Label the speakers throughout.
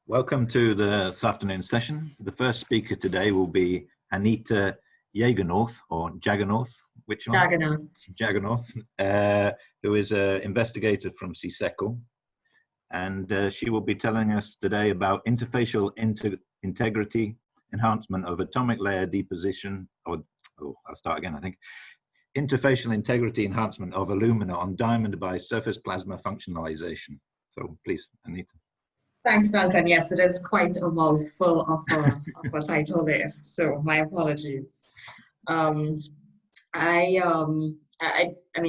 Speaker 1: Welcome to this afternoon's session. The first speaker today will be Aneeta Jaggernauth, or Jaggernauth, which one? Jaggernauth, who is an investigator from CSECL. And she will be telling us today about interfacial integrity, enhancement of atomic layer deposition, I'll start again, I think. Interfacial integrity enhancement of alumina on diamond by surface plasma functionalization. So please, Aneeta.
Speaker 2: Thanks, Duncan. Yes, it is quite a mouthful of a title there, so my apologies. I mean,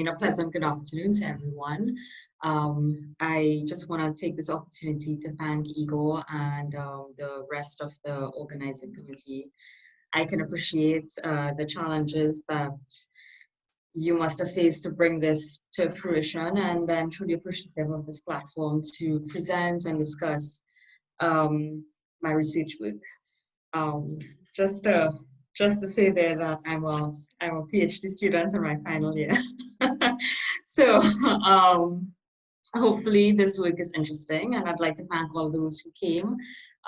Speaker 2: a pleasant good afternoon to everyone. I just want to take this opportunity to thank Igor and the rest of the organizing committee. I can appreciate the challenges that you must have faced to bring this to fruition, and I'm truly appreciative of this platform to present and discuss my research work. Just to say there that I'm a PhD student in my final year. So hopefully this work is interesting, and I'd like to thank all those who came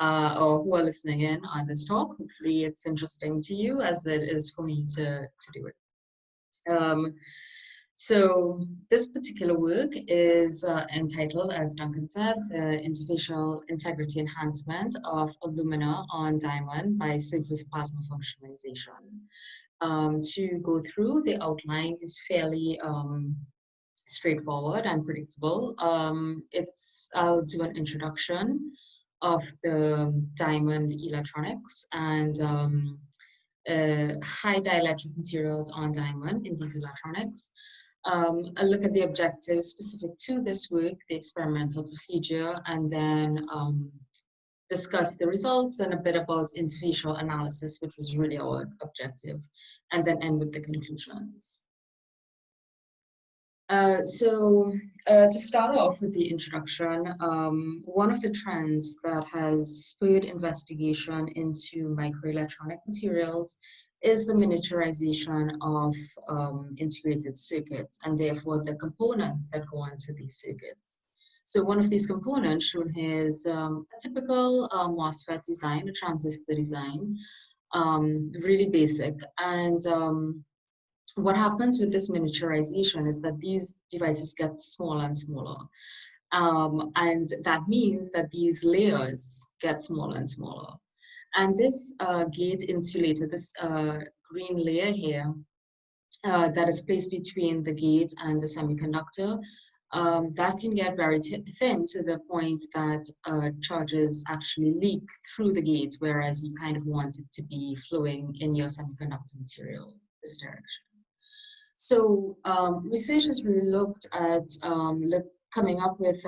Speaker 2: or who are listening in on this talk. Hopefully it's interesting to you as it is for me to do it. So this particular work is entitled, as Duncan said, the Interfacial Integrity Enhancement of Alumina on Diamond by Surface Plasma Functionalization. To go through, the outline is fairly straightforward and predictable. I'll do an introduction of the diamond electronics and high dielectric materials on diamond in these electronics. A look at the objectives specific to this work, the experimental procedure, and then discuss the results and a bit about interfacial analysis, which was really our objective, and then end with the conclusions. To start off with the introduction, one of the trends that has spurred investigation into microelectronic materials is the miniaturization of integrated circuits, and therefore the components that go into these circuits. So one of these components shown here is a typical MOSFET design, a transistor design, really basic. And what happens with this miniaturization is that these devices get smaller and smaller. And that means that these layers get smaller and smaller. And this gate insulator, this green layer here, that is placed between the gate and the semiconductor, that can get very thin to the point that charges actually leak through the gate, whereas you kind of want it to be flowing in your semiconductor material this direction. So researchers really looked at coming up with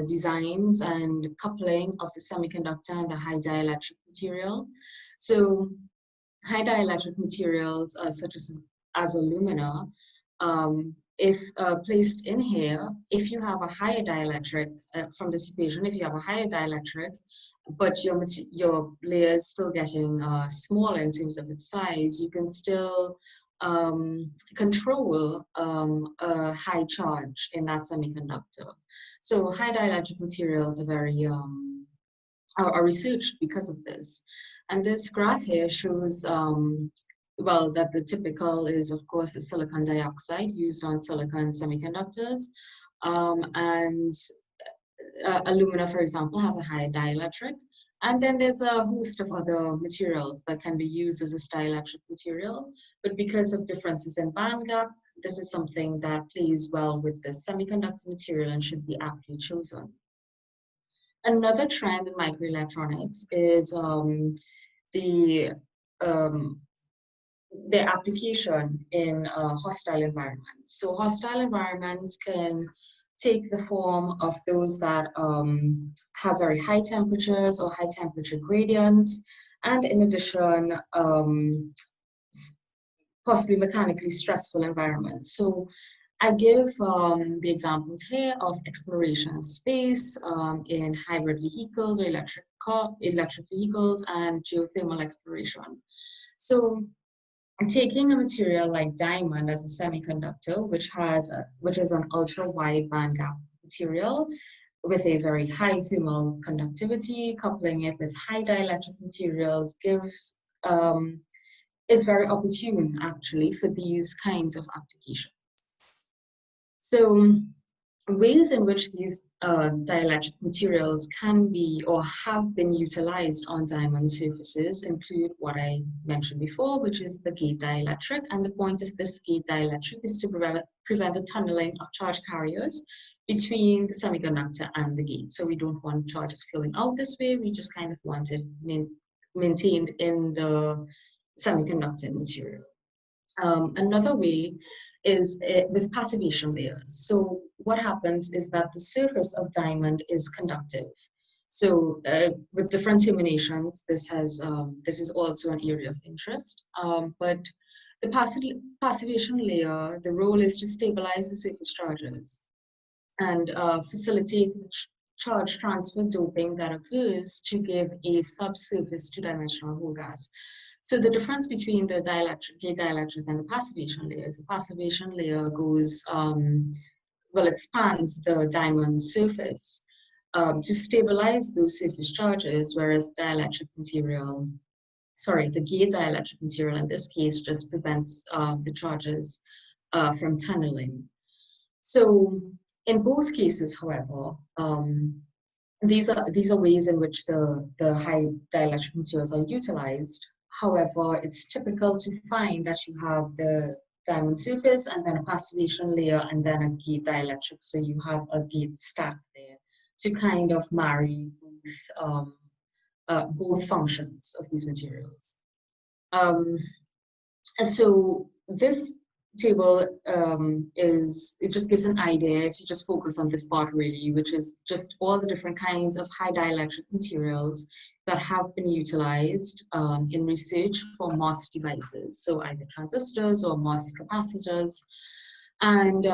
Speaker 2: designs and coupling of the semiconductor and the high dielectric material. So high dielectric materials such as alumina, if placed in here, if you have a higher dielectric, from this equation, if you have a higher dielectric, but your layer is still getting smaller in terms of its size, you can still control a high charge in that semiconductor. So high dielectric materials are very are researched because of this. And this graph here shows well, that the typical is of course the silicon dioxide used on silicon semiconductors, and alumina, for example, has a high dielectric. And then there's a host of other materials that can be used as a dielectric material, but because of differences in band gap, this is something that plays well with the semiconductor material and should be aptly chosen. Another trend in microelectronics is the application in hostile environments. So hostile environments can take the form of those that have very high temperatures or high temperature gradients, and in addition, possibly mechanically stressful environments. So I give the examples here of exploration of space in hybrid vehicles or electric vehicles and geothermal exploration. So taking a material like diamond as a semiconductor, which is an ultra wide bandgap material, with a very high thermal conductivity, coupling it with high dielectric materials gives is very opportune actually for these kinds of applications. So ways in which these dielectric materials can be or have been utilized on diamond surfaces include what I mentioned before, which is the gate dielectric. And the point of this gate dielectric is to prevent the tunneling of charge carriers between the semiconductor and the gate. So we don't want charges flowing out this way. We just kind of want it maintained in the semiconductor material. Another way is with passivation layers. So what happens is that the surface of diamond is conductive. So with different terminations, this is also an area of interest. But the passivation layer, the role is to stabilize the surface charges and facilitate the charge transfer doping that occurs to give a subsurface two-dimensional whole gas. So the difference between the gate dielectric and the passivation layer is the passivation layer goes, well, it spans the diamond surface to stabilize those surface charges, whereas the gate dielectric material in this case just prevents the charges from tunneling. So in both cases, however, these are ways in which the high dielectric materials are utilized. However, it's typical to find that you have the diamond surface and then a passivation layer and then a gate dielectric. So you have a gate stack there to kind of marry both functions of these materials. So this table it just gives an idea, if you just focus on this part really, which is just all the different kinds of high dielectric materials that have been utilized in research for MOS devices, so either transistors or MOS capacitors. And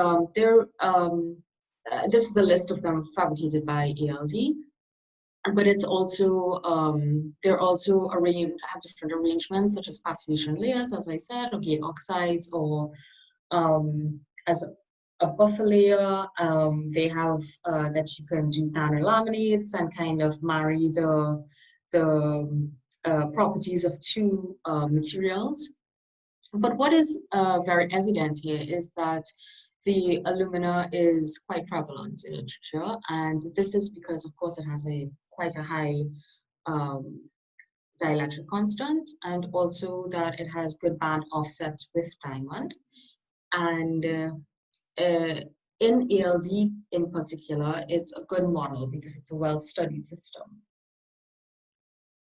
Speaker 2: this is a list of them fabricated by ALD, but it's also they're also have different arrangements, such as passivation layers, as I said, or gate oxides, or as a buffer layer. They have that you can do nanolaminates and kind of marry the properties of two materials. But what is very evident here is that the alumina is quite prevalent in literature, and this is because, of course, it has quite a high dielectric constant, and also that it has good band offsets with diamond. And in ALD in particular, it's a good model because it's a well-studied system.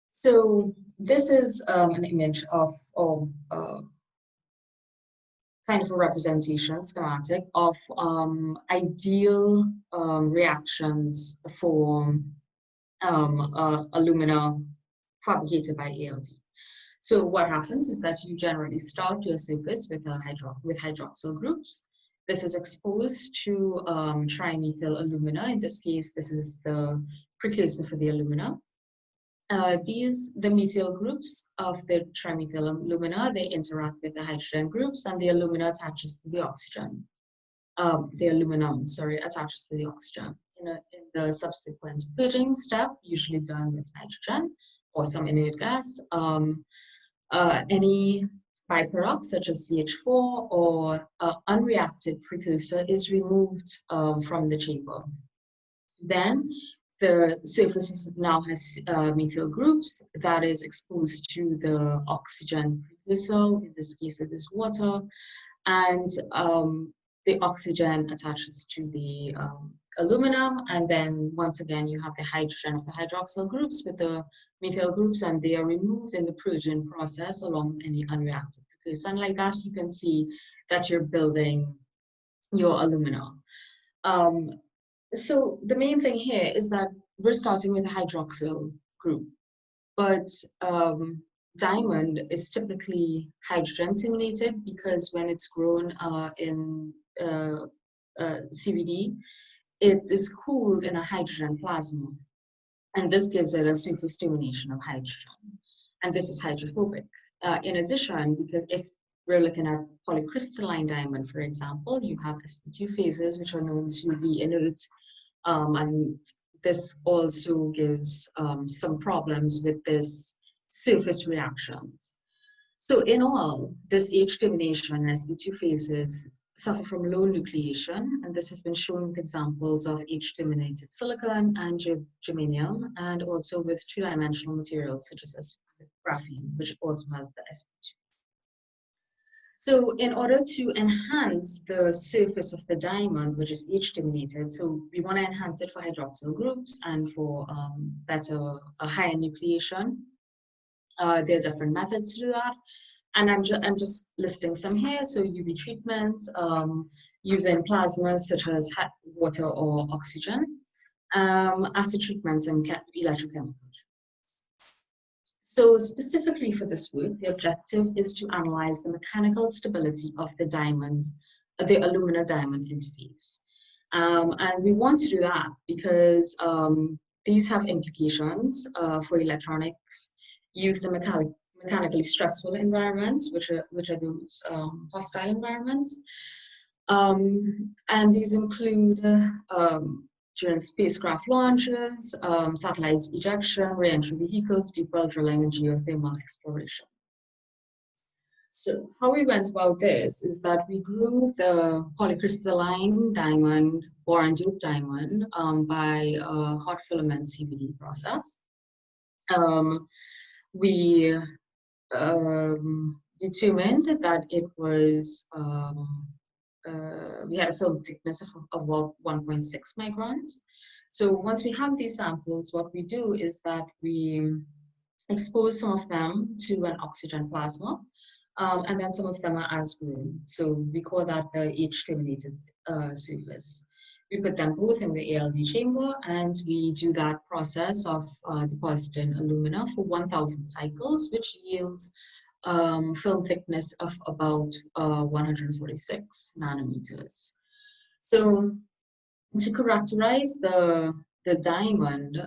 Speaker 2: So this is an image of kind of a representation schematic of ideal reactions for alumina fabricated by ALD. So what happens is that you generally start your surface with hydroxyl groups. This is exposed to trimethyl alumina. In this case, this is the precursor for the alumina. The methyl groups of the trimethyl alumina, they interact with the hydrogen groups, and the alumina attaches to the oxygen. The aluminum, sorry, attaches to the oxygen. In the subsequent purging step, usually done with nitrogen or some inert gas, any byproducts such as CH4 or unreacted precursor is removed from the chamber. Then the surface now has methyl groups that is exposed to the oxygen precursor. In this case, it is water, and the oxygen attaches to the aluminum, and then once again you have the hydrogen of the hydroxyl groups with the methyl groups, and they are removed in the purging process along with any unreacted precursor. And like that, you can see that you're building your alumina. So the main thing here is that we're starting with a hydroxyl group, but diamond is typically hydrogen terminated because when it's grown in CVD, it is cooled in a hydrogen plasma, and this gives it a surface termination of hydrogen, and this is hydrophobic. In addition, because if we're looking at polycrystalline diamond, for example, you have sp2 phases which are known to be inert And this also gives some problems with this surface reactions. So in all, this H termination and sp2 phases suffer from low nucleation, and this has been shown with examples of H-terminated silicon and germanium, and also with two-dimensional materials such as graphene, which also has the sp2. So in order to enhance the surface of the diamond, which is H-terminated, so we want to enhance it for hydroxyl groups and for higher nucleation. There are different methods to do that. And I'm just listing some here. So UV treatments, using plasmas such as water or oxygen, acid treatments, and electrochemical treatments. So specifically for this work, the objective is to analyze the mechanical stability of the diamond, the alumina diamond interface. And we want to do that because these have implications for electronics used in mechanically stressful environments, which are those hostile environments. And these include during spacecraft launches, satellite ejection, re-entry vehicles, deep well drilling, and geothermal exploration. So how we went about this is that we grew the polycrystalline diamond, boron doped diamond, by a hot filament CVD process. We determined that it was, we had a film thickness of about 1.6 microns. So once we have these samples, what we do is that we expose some of them to an oxygen plasma, and then some of them are as grown. So we call that the H-terminated surface. We put them both in the ALD chamber, and we do that process of depositing alumina for 1,000 cycles, which yields film thickness of about 146 nanometers. So to characterize the diamond,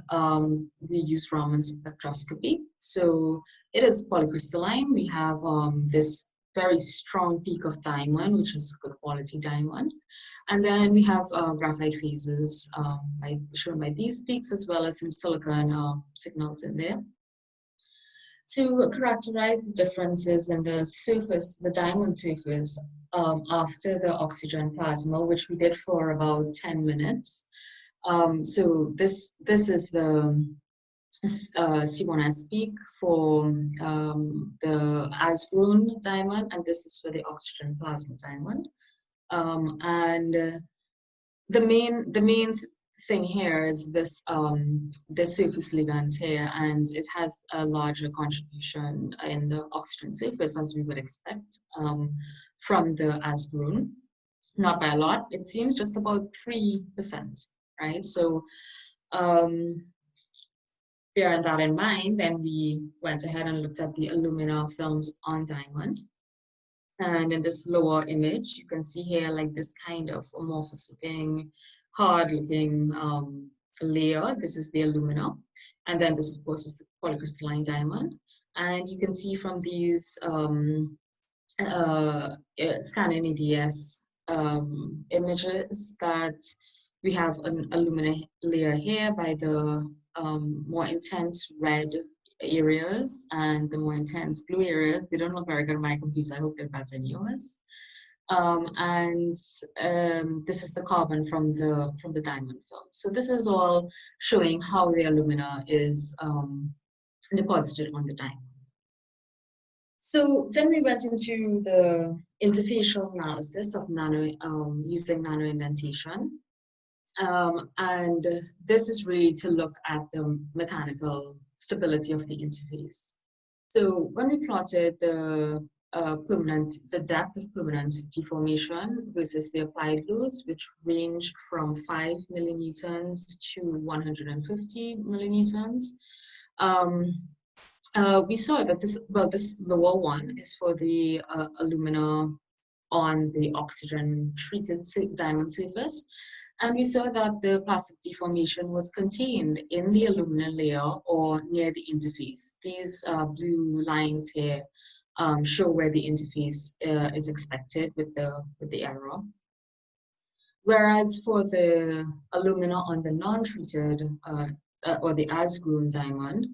Speaker 2: we use Raman spectroscopy. So it is polycrystalline. We have this very strong peak of diamond, which is good quality diamond. And then we have graphite phases shown by these peaks, as well as some silicon signals in there. To characterize the differences in the surface, the diamond surface, after the oxygen plasma, which we did for about 10 minutes. So this is the C1s peak for the as-grown diamond, and this is for the oxygen plasma diamond. And the main thing here is this this surface ligand here, and it has a larger contribution in the oxygen surface, as we would expect from the as-grown. Not by a lot, it seems just about 3%, right? So bearing that in mind, then we went ahead and looked at the alumina films on diamond. And in this lower image, you can see here like this kind of amorphous looking, hard looking layer. This is the alumina. And then this, of course, is the polycrystalline diamond. And you can see from these scanning EDS images that we have an alumina layer here by the more intense red areas and the more intense blue areas. They don't look very good on my computer. I hope they're better in yours. This is the carbon from the diamond film. So this is all showing how the alumina is deposited on the diamond. So then we went into the interfacial analysis of using nanoindentation. And this is really to look at the mechanical stability of the interface. So when we plotted the depth of permanent deformation versus the applied loads, which ranged from 5 millinewtons to 150 millinewtons, we saw that this lower one is for the alumina on the oxygen treated diamond surface. And we saw that the plastic deformation was contained in the alumina layer or near the interface. These blue lines here show where the interface is expected with the error. Whereas for the alumina on the non-treated or the as-grown diamond,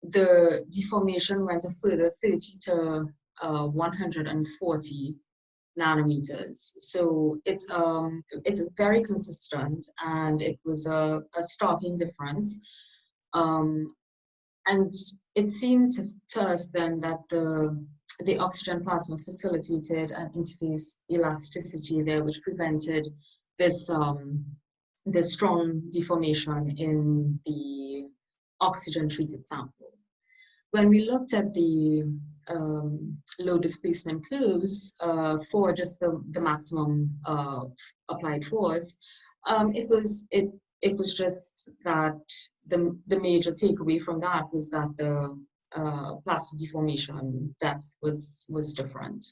Speaker 2: the deformation runs a further 30 to 140 nanometers. So it's very consistent, and it was a starking difference. And it seemed to us then that the oxygen plasma facilitated an interface elasticity there, which prevented this this strong deformation in the oxygen treated sample. When we looked at the low displacement curves for just the maximum applied force, it was just that the major takeaway from that was that the plastic deformation depth was different,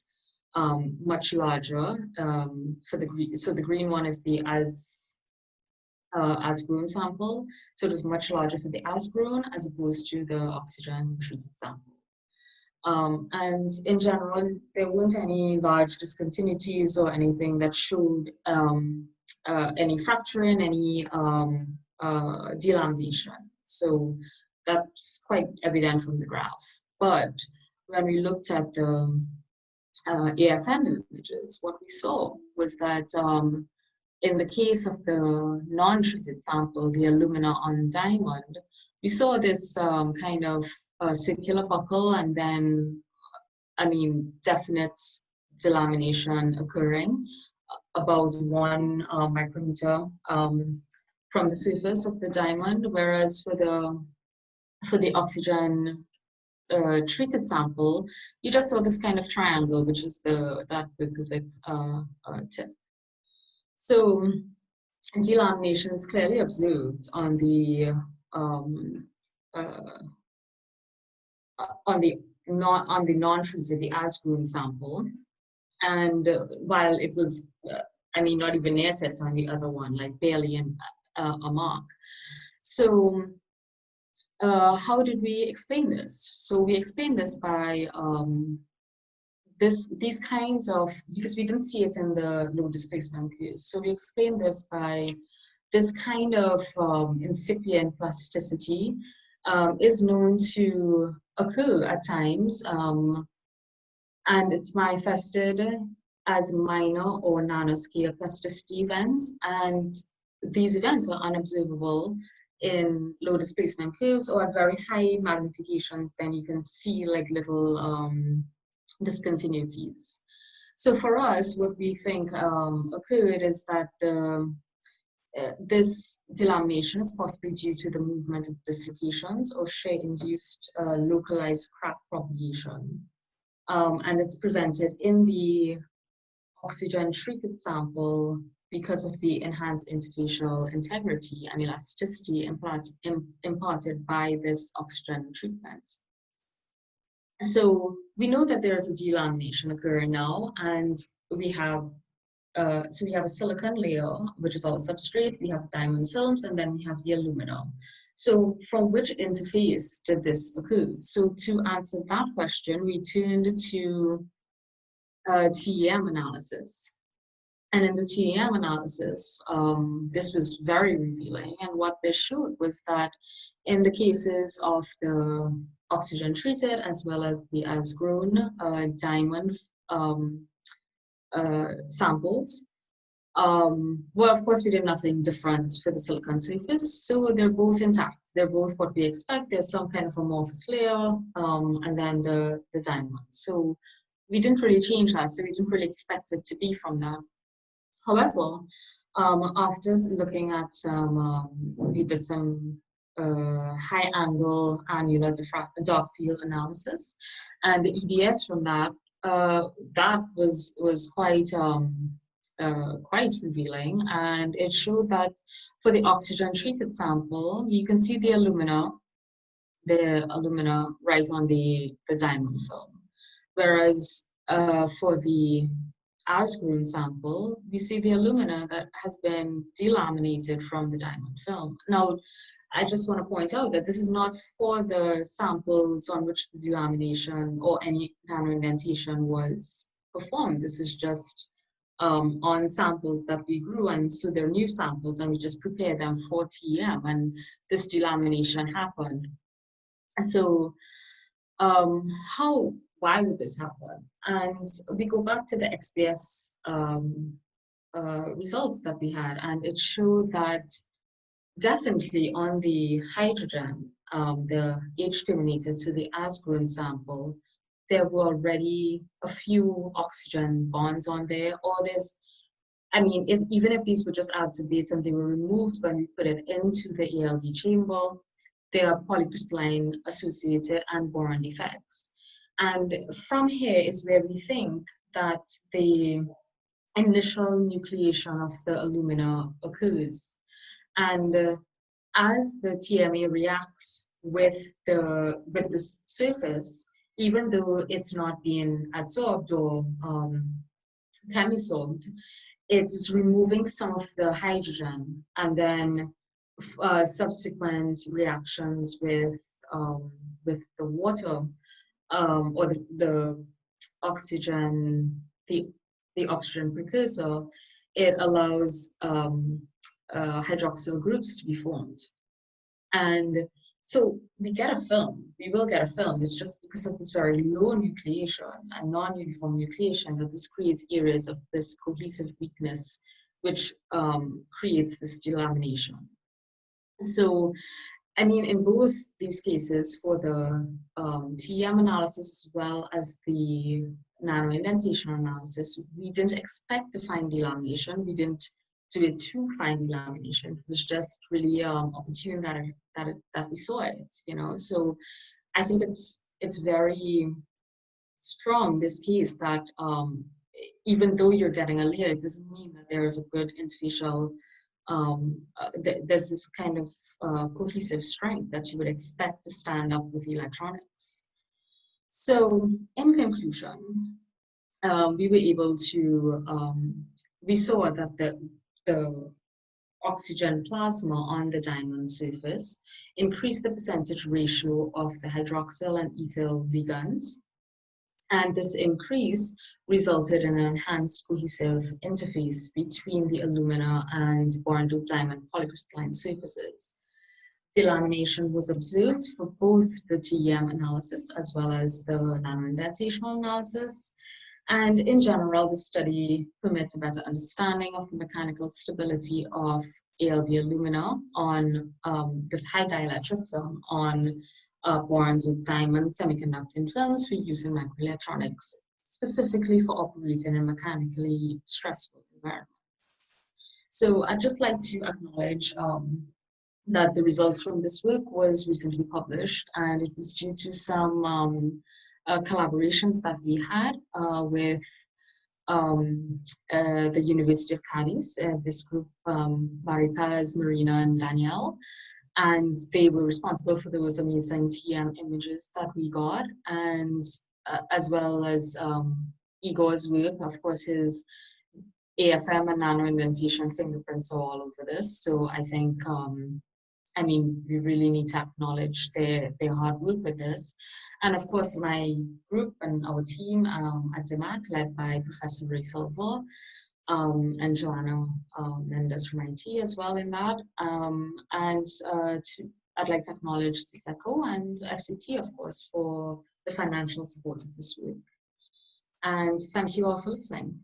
Speaker 2: much larger for the green. So the green one is the as grown sample, so it was much larger for the as grown as opposed to the oxygen treated sample. And in general, there weren't any large discontinuities or anything that showed any fracturing, any delamination. So that's quite evident from the graph. But when we looked at the AFM images, what we saw was that in the case of the non-treated sample, the alumina on diamond, we saw this kind of circular buckle, and then, I mean, definite delamination occurring about 1 micrometer from the surface of the diamond, whereas for the oxygen treated sample, you just saw this kind of triangle, which is that Berkovic tip. So delamination is clearly observed on the non-treated, the as-grown sample, and while it was, I mean, not even near it on the other one, like barely a mark. So how did we explain this? So we explained this by these kinds of, because we didn't see it in the low displacement curves. So we explained this by this kind of incipient plasticity is known to occur at times, and it's manifested as minor or nanoscale plasticity events, and these events are unobservable in low displacement curves, or at very high magnifications, then you can see like little discontinuities. So for us, what we think occurred is that this delamination is possibly due to the movement of dislocations or shear-induced localized crack propagation. And it's prevented in the oxygen-treated sample because of the enhanced interfacial integrity and elasticity imparted by this oxygen treatment. So we know that there's a delamination occurring now, and we have a silicon layer, which is our substrate, we have diamond films, and then we have the alumina. So from which interface did this occur? So to answer that question, we turned to TEM analysis. And in the TEM analysis, this was very revealing. And what this showed was that in the cases of the oxygen treated as well as the as grown diamond samples, well, of course, we did nothing different for the silicon surface. So they're both intact. They're both what we expect. There's some kind of amorphous layer, and then the diamond. So we didn't really change that. So we didn't really expect it to be from that. However, after looking at some, we did some high angle annular dark field analysis, and the EDS from that, that was quite revealing, and it showed that for the oxygen treated sample, you can see the alumina right on the diamond film, whereas for the as-grown sample, we see the alumina that has been delaminated from the diamond film. Now, I just want to point out that this is not for the samples on which the delamination or any nanoindentation was performed. This is just on samples that we grew, and so they're new samples, and we just prepared them for TEM, and this delamination happened. And so why would this happen? And we go back to the XPS results that we had, and it showed that definitely on the hydrogen, the H terminated, so the as-grown sample, there were already a few oxygen bonds on there, or there's, I mean, even if these were just adsorbates and they were removed when we put it into the ALD chamber, they are polycrystalline associated and boron defects. And from here is where we think that the initial nucleation of the alumina occurs. And as the TMA reacts with the surface, even though it's not being adsorbed or chemisorbed, it's removing some of the hydrogen, and then subsequent reactions with the water or the oxygen, the oxygen precursor, it allows hydroxyl groups to be formed. And so we get a film, we will get a film. It's just because of this very low nucleation and non-uniform nucleation that this creates areas of this cohesive weakness, which creates this delamination. So, I mean, in both these cases, for the TEM analysis as well as the nanoindentation analysis, we didn't expect to find delamination. We didn't do it to find delamination. It was just really opportune that we saw it, you know. So I think it's very strong, this case, that even though you're getting a layer, it doesn't mean that there is a good interfacial, there's this kind of cohesive strength that you would expect to stand up with electronics. So in conclusion, we were able to, we saw that the oxygen plasma on the diamond surface increased the percentage ratio of the hydroxyl and ethyl ligands. And this increase resulted in an enhanced cohesive interface between the alumina and boron-doped diamond polycrystalline surfaces. Delamination was observed for both the TEM analysis as well as the nanoindentation analysis. And in general, the study permits a better understanding of the mechanical stability of ALD alumina on this high dielectric film on boron-doped diamond semiconducting films for use in microelectronics, specifically for operating in mechanically stressful environments. So I'd just like to acknowledge that the results from this work was recently published, and it was due to some collaborations that we had with the University of Cadiz, this group, Maricaz, Marina, and Danielle, and they were responsible for those amazing TM images that we got, and as well as Igor's work. Of course, his AFM and nanoindentation fingerprints are all over this. So I think, I mean, we really need to acknowledge their hard work with this. And of course, my group and our team at DMAC, led by Professor Ray Silva and Joanna Mendes from IT as well in that. I'd like to acknowledge CISECO and FCT, of course, for the financial support of this work. And thank you all for listening.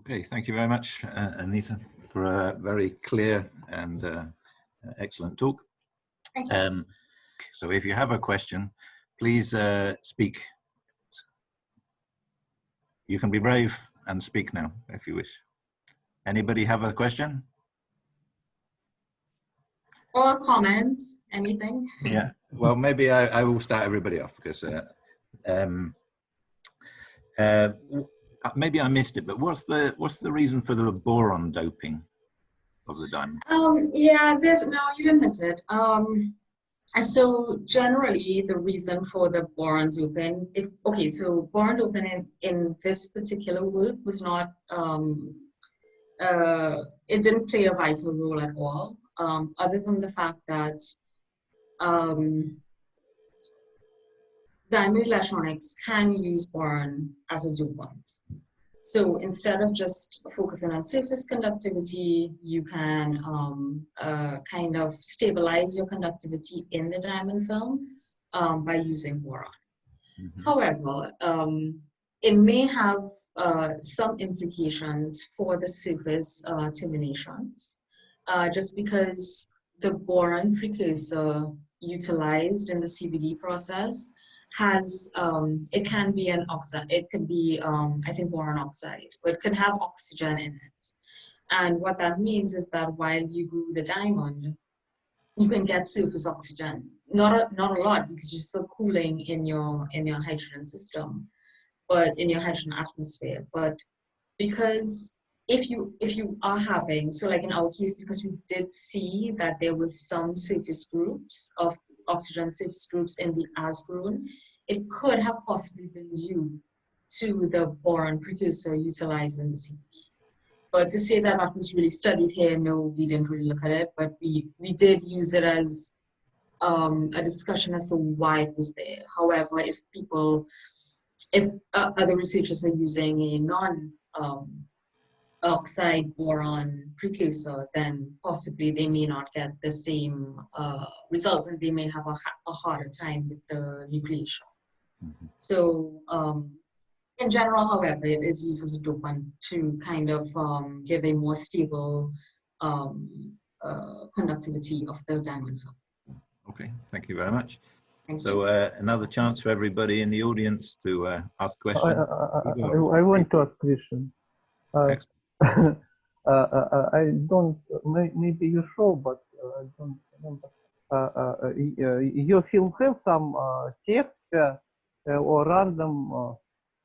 Speaker 1: Okay, thank you very much, Aneeta, for a very clear and excellent talk.
Speaker 2: Thank you.
Speaker 1: So if you have a question, please speak. You can be brave and speak now if you wish. Anybody have a question?
Speaker 2: Or comments, anything?
Speaker 1: Yeah, well, maybe I will start everybody off because maybe I missed it, but what's the reason for the boron doping of the diamond?
Speaker 2: Yeah, no, you didn't miss it. So generally, the reason for the boron doping, so boron doping in this particular work was not, it didn't play a vital role at all, other than the fact that diamond electronics can use boron as a dopant. So instead of just focusing on surface conductivity, you can kind of stabilize your conductivity in the diamond film by using boron. However, it may have some implications for the surface terminations, just because the boron precursor utilized in the CVD process has, it can be an oxide, it could be, I think, boron oxide, but it could have oxygen in it. And what that means is that while you glue the diamond, you can get surface oxygen. Not a lot, because you're still cooling in your hydrogen system, but in your hydrogen atmosphere. But because if you are having, so like in our case, because we did see that there was some surface groups of oxygen surface groups in the asboron, it could have possibly been due to the boron precursor utilized in the CVD. But to say that that was really studied here, no, we didn't really look at it, but we did use it as a discussion as to why it was there. However, if other researchers are using a non-oxide boron precursor, then possibly they may not get the same results, and they may have a harder time with the nucleation. So in general, however, it is used as a dopant to kind of give a more stable conductivity of the diamond film.
Speaker 1: Okay, thank you very much.
Speaker 2: Thank
Speaker 1: so another chance for everybody in the audience to ask questions.
Speaker 3: I want to ask question. I don't, maybe you show, but I don't remember. Your film have some texture or random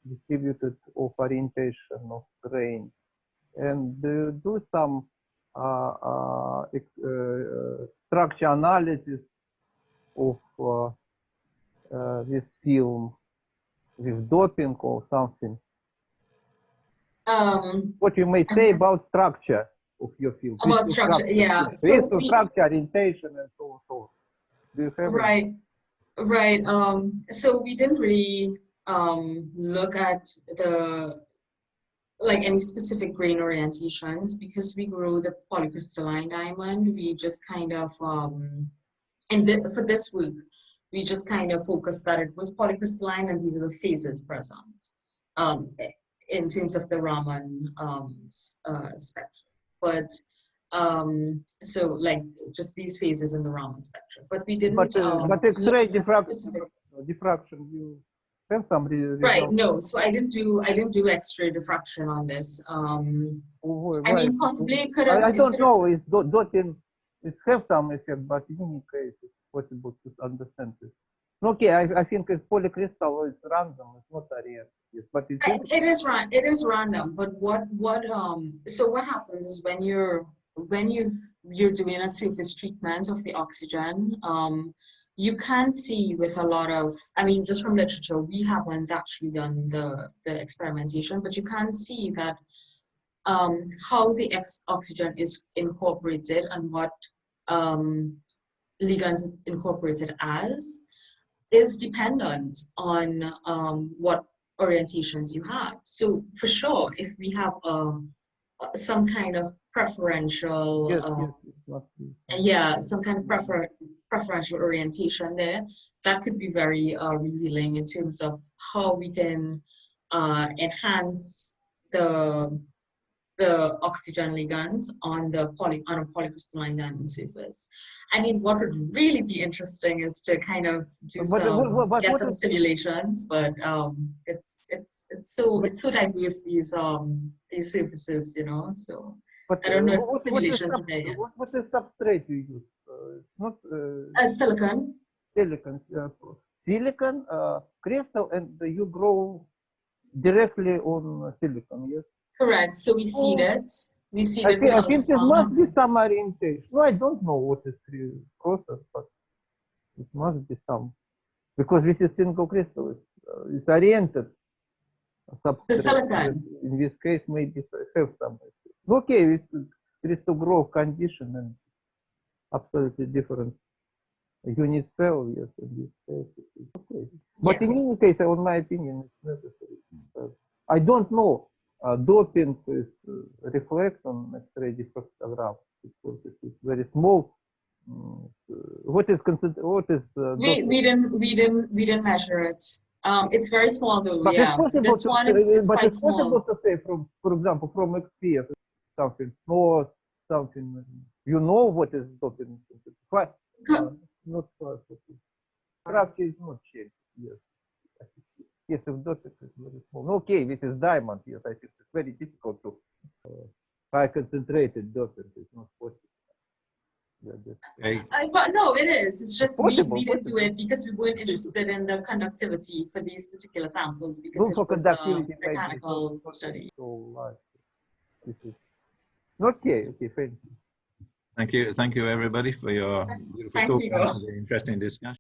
Speaker 3: distributed of orientation of grain, and do you do some structure analysis of this film with doping or something? What you may say about structure of your film?
Speaker 2: About structure, yeah.
Speaker 3: So structure, orientation, and so on. So, do you have
Speaker 2: right. So we didn't really look at any specific grain orientations, because we grow the polycrystalline diamond. We just kind of for this week, we just kind of focused that it was polycrystalline, and these are the phases present in terms of the Raman spectrum. But so like just these phases in the Raman spectrum. But we didn't.
Speaker 3: But X-ray diffraction, you have some results.
Speaker 2: Right. No. So I didn't do X-ray diffraction on this. I mean, possibly it could have.
Speaker 3: I don't know. It's dotting. It has some effect, but in any case, it's possible to understand it. Okay, I think it's polycrystal. It's random. It's not a real. Yes, but it is
Speaker 2: random. But so what happens is when you're doing a surface treatment of the oxygen, you can see with a lot of, I mean, just from literature, we haven't actually done the experimentation, but you can see that how the oxygen is incorporated and what ligands it's incorporated as is dependent on what orientations you have. So for sure, if we have some kind of preferential, some kind of preferential orientation there, that could be very revealing in terms of how we can enhance the oxygen ligands on a polycrystalline diamond surface. I mean, what would really be interesting is to kind of do some simulations, but it's so diverse, these surfaces, you know. So
Speaker 3: but,
Speaker 2: I don't know if simulations are there yet.
Speaker 3: What is substrate you use? Not
Speaker 2: silicon.
Speaker 3: Silicon crystal, and you grow directly on silicon, yes?
Speaker 2: Correct. So we seed it. We seed it.
Speaker 3: I think there must be some orientation. No, I don't know what is the process, but it must be some, because this is single crystal. It's oriented.
Speaker 2: The silicon.
Speaker 3: In this case, maybe have some. Okay, it's crystal growth condition and absolutely different unit cell, yes, in this case, it's okay. But
Speaker 2: Yeah.
Speaker 3: in any case, in my opinion, it's necessary. I don't know. Doping is reflect on X-ray diffractograph because it is very small. What is
Speaker 2: We didn't measure it. It's very small though.
Speaker 3: But
Speaker 2: Yeah.
Speaker 3: it's possible
Speaker 2: This one it's
Speaker 3: but
Speaker 2: quite
Speaker 3: it's possible
Speaker 2: small.
Speaker 3: to say from, for example, from XP something or something. You know what is doping? But not quite. Structure is not changed. Yes. Yes, if doping is very small. Okay, this is diamond. Yes, I think it's very difficult to high concentrated doping. It's not possible.
Speaker 2: But no, it is. It's just
Speaker 3: possible,
Speaker 2: we didn't do it because we weren't interested in the conductivity for these particular samples because
Speaker 3: Room
Speaker 2: it
Speaker 3: for
Speaker 2: was a
Speaker 3: conductivity
Speaker 2: mechanical study.
Speaker 3: So, this is okay. Okay, thank you.
Speaker 1: Thank you everybody for your beautiful
Speaker 2: Thanks,
Speaker 1: talk
Speaker 2: Igor.
Speaker 1: and the interesting discussion.